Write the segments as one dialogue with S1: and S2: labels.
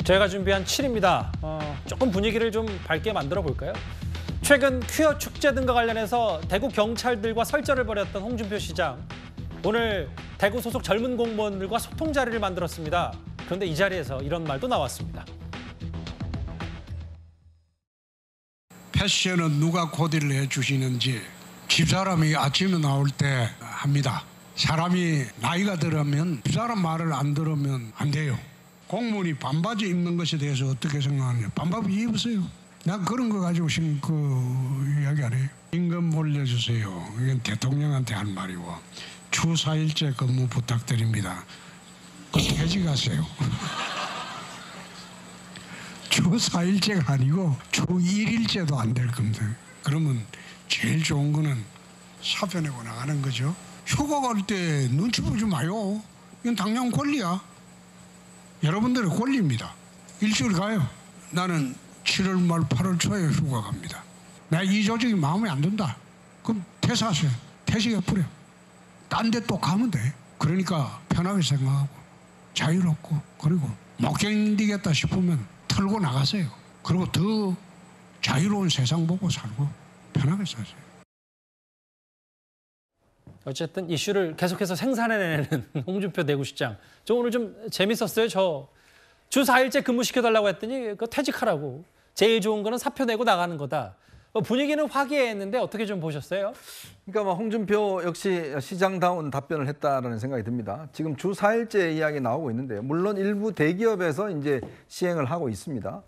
S1: 저희가 준비한 7입니다. 조금 분위기를 좀 밝게 만들어 볼까요? 최근 퀴어 축제 등과 관련해서 대구 경찰들과 설전을 벌였던 홍준표 시장. 오늘 대구 소속 젊은 공무원들과 소통 자리를 만들었습니다. 그런데 이 자리에서 이런 말도 나왔습니다.
S2: 패션은 누가 코디를 해주시는지 집사람이 아침에 나올 때 합니다. 사람이 나이가 들으면 집사람 말을 안 들으면 안 돼요. 공무원이 반바지 입는 것에 대해서 어떻게 생각하느냐. 반바지 입으세요. 난 그런 거 가지고 이야기 안 해요. 임금 올려주세요. 이건 대통령한테 한 말이고 주 4일째 근무 부탁드립니다. 퇴직하세요. 주 4일째가 아니고 주 1일째도 안 될 겁니다. 그러면 제일 좋은 거는 사표 내고 나가는 거죠. 휴가 갈 때 눈치 보지 마요. 이건 당장 권리야. 여러분들의 권리입니다. 일주일 가요. 나는 7월 말 8월 초에 휴가 갑니다. 나 이 조직이 마음에 안 든다. 그럼 퇴사하세요. 퇴직해버려. 딴 데 또 가면 돼. 그러니까 편하게 생각하고 자유롭고 그리고 못 견디겠다 싶으면 털고 나가세요. 그리고 더 자유로운 세상 보고 살고 편하게 사세요.
S1: 어쨌든 이슈를 계속해서 생산해내는 홍준표 대구시장. 저 오늘 좀 재밌었어요. 저 주 4일째 근무시켜달라고 했더니 그거 퇴직하라고. 제일 좋은 거는 사표 내고 나가는 거다. 분위기는 화기애애했는데 어떻게 좀 보셨어요?
S3: 그러니까 홍준표 역시 시장다운 답변을 했다라는 생각이 듭니다. 지금 주 4일째 이야기 나오고 있는데요. 물론 일부 대기업에서 이제 시행을 하고 있습니다.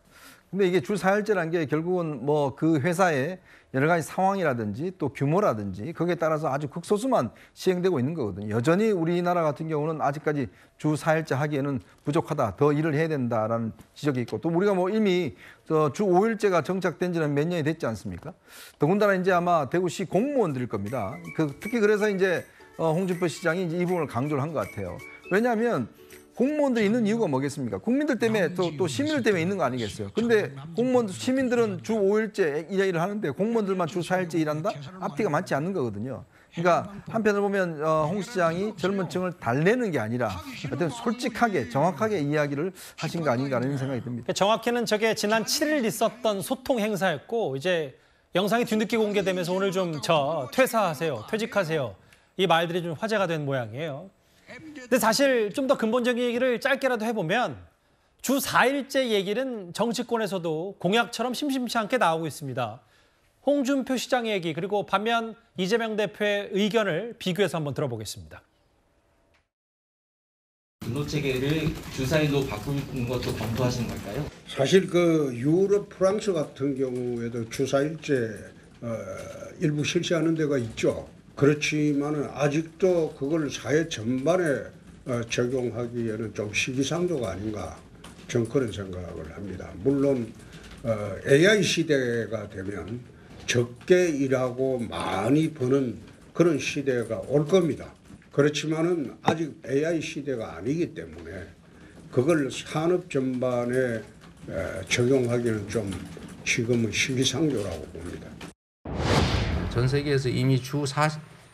S3: 근데 이게 주 4일째라는 게 결국은 뭐 그 회사의 여러 가지 상황이라든지 또 규모라든지 거기에 따라서 아주 극소수만 시행되고 있는 거거든요. 여전히 우리나라 같은 경우는 아직까지 주 4일째 하기에는 부족하다. 더 일을 해야 된다라는 지적이 있고 또 우리가 뭐 이미 주 5일째가 정착된 지는 몇 년이 됐지 않습니까? 더군다나 이제 아마 대구시 공무원들일 겁니다. 특히 그래서 이제 홍준표 시장이 이제 이 부분을 강조를 한 것 같아요. 왜냐하면 공무원들이 있는 이유가 뭐겠습니까? 국민들 때문에 또 시민들 때문에 있는 거 아니겠어요? 근데 시민들은 주 5일째 일을 하는데 공무원들만 주 4일째 일한다? 앞뒤가 맞지 않는 거거든요. 그러니까 한편으로 보면 홍 시장이 젊은 층을 달래는 게 아니라 어떤 솔직하게 정확하게 이야기를 하신 거 아닌가 하는 생각이 듭니다.
S1: 정확히는 저게 지난 7일 있었던 소통 행사였고 이제 영상이 뒤늦게 공개되면서 오늘 좀 퇴사하세요, 퇴직하세요. 이 말들이 좀 화제가 된 모양이에요. 근데 사실 좀 더 근본적인 얘기를 짧게라도 해보면 주 4일째 얘기는 정치권에서도 공약처럼 심심치 않게 나오고 있습니다. 홍준표 시장의 얘기 그리고 반면 이재명 대표의 의견을 비교해서 한번 들어보겠습니다.
S4: 근로 체계를 주 4일로 바꾸는 것도 검토하시는 걸까요?
S2: 사실 유럽, 프랑스 같은 경우에도 주 4일째 일부 실시하는 데가 있죠. 그렇지만은 아직도 그걸 사회 전반에 적용하기에는 좀 시기상조가 아닌가 저는 그런 생각을 합니다. 물론 AI 시대가 되면 적게 일하고 많이 버는 그런 시대가 올 겁니다. 그렇지만은 아직 AI 시대가 아니기 때문에 그걸 산업 전반에 적용하기는 좀 지금은 시기상조라고 봅니다.
S5: 전 세계에서 이미 주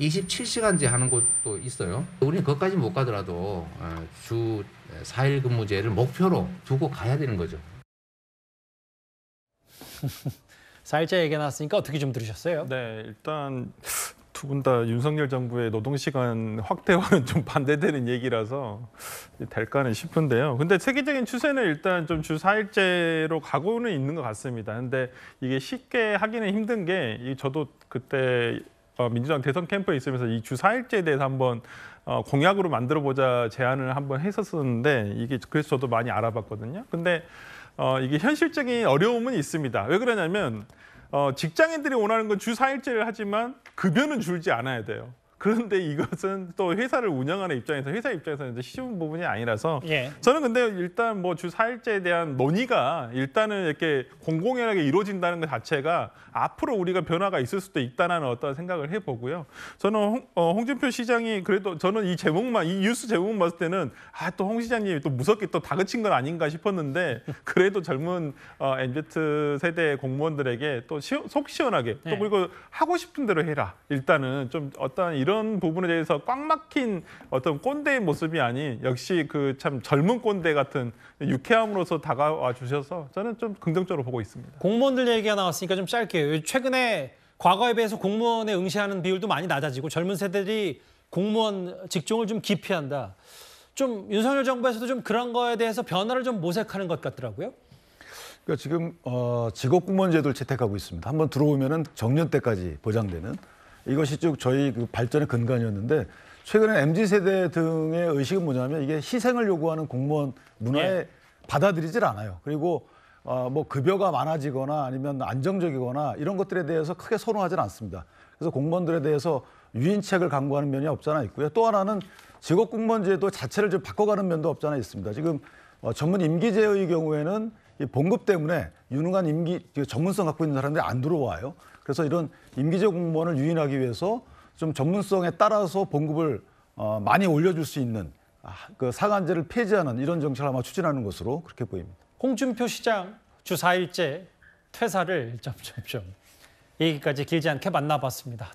S5: 27시간제 하는 곳도 있어요. 우리는 거기까지 못 가더라도 주 4일 근무제를 목표로 두고 가야 되는 거죠.
S1: 4일째 얘기 나왔으니까 어떻게 좀 들으셨어요?
S6: 네, 일단 두 분 다 윤석열 정부의 노동시간 확대와는 좀 반대되는 얘기라서 될까는 싶은데요. 근데 세계적인 추세는 일단 좀 주 4일제로 가고는 있는 것 같습니다. 근데 이게 쉽게 하기는 힘든 게 저도 그때 민주당 대선 캠프에 있으면서 이 주 4일제에 대해서 한번 공약으로 만들어보자 제안을 한번 했었었는데 이게 그래서 저도 많이 알아봤거든요. 근데 이게 현실적인 어려움은 있습니다. 왜 그러냐면 직장인들이 원하는 건 주 4일제를 하지만 급여는 줄지 않아야 돼요. 그런데 이것은 또 회사를 운영하는 입장에서 회사 입장에서는 이제 쉬운 부분이 아니라서 저는 근데 일단 뭐 주 4일제에 대한 논의가 일단은 이렇게 공공연하게 이루어진다는 것 자체가 앞으로 우리가 변화가 있을 수도 있다는 어떤 생각을 해보고요. 저는 홍준표 시장이 그래도 저는 이 뉴스 제목만 봤을 때는 또 홍 시장님이 또 무섭게 또 다그친 건 아닌가 싶었는데 그래도 젊은 MZ 세대 공무원들에게 또 속 시원하게 또 그리고 하고 싶은 대로 해라. 일단은 좀 어떤 이런 부분에 대해서 꽉 막힌 어떤 꼰대의 모습이 아닌 역시 그 참 젊은 꼰대 같은 유쾌함으로서 다가와 주셔서 저는 좀 긍정적으로 보고 있습니다.
S1: 공무원들 얘기가 나왔으니까 좀 짧게. 최근에 과거에 비해서 공무원에 응시하는 비율도 많이 낮아지고 젊은 세대들이 공무원 직종을 좀 기피한다. 좀 윤석열 정부에서도 좀 그런 거에 대해서 변화를 좀 모색하는 것 같더라고요.
S7: 그러니까 지금 직업공무원 제도를 채택하고 있습니다. 한번 들어오면은 정년 때까지 보장되는 이것이 쭉 저희 그 발전의 근간이었는데 최근에 MZ 세대 등의 의식은 뭐냐면 이게 희생을 요구하는 공무원 문화에 받아들이질 않아요. 그리고 뭐 급여가 많아지거나 아니면 안정적이거나 이런 것들에 대해서 크게 선호하지는 않습니다. 그래서 공무원들에 대해서 유인책을 강구하는 면이 없잖아 있고요. 또 하나는 직업공무원 제도 자체를 좀 바꿔가는 면도 없잖아 있습니다. 지금 전문 임기제의 경우에는 이 봉급 때문에 유능한 전문성 갖고 있는 사람들이 안 들어와요. 그래서 이런 임기제 공무원을 유인하기 위해서 좀 전문성에 따라서 봉급을 많이 올려줄 수 있는 그 상한제를 폐지하는 이런 정책을 아마 추진하는 것으로 그렇게 보입니다.
S1: 홍준표 시장 주 4일째 퇴사를 점점점 얘기까지 길지 않게 만나봤습니다.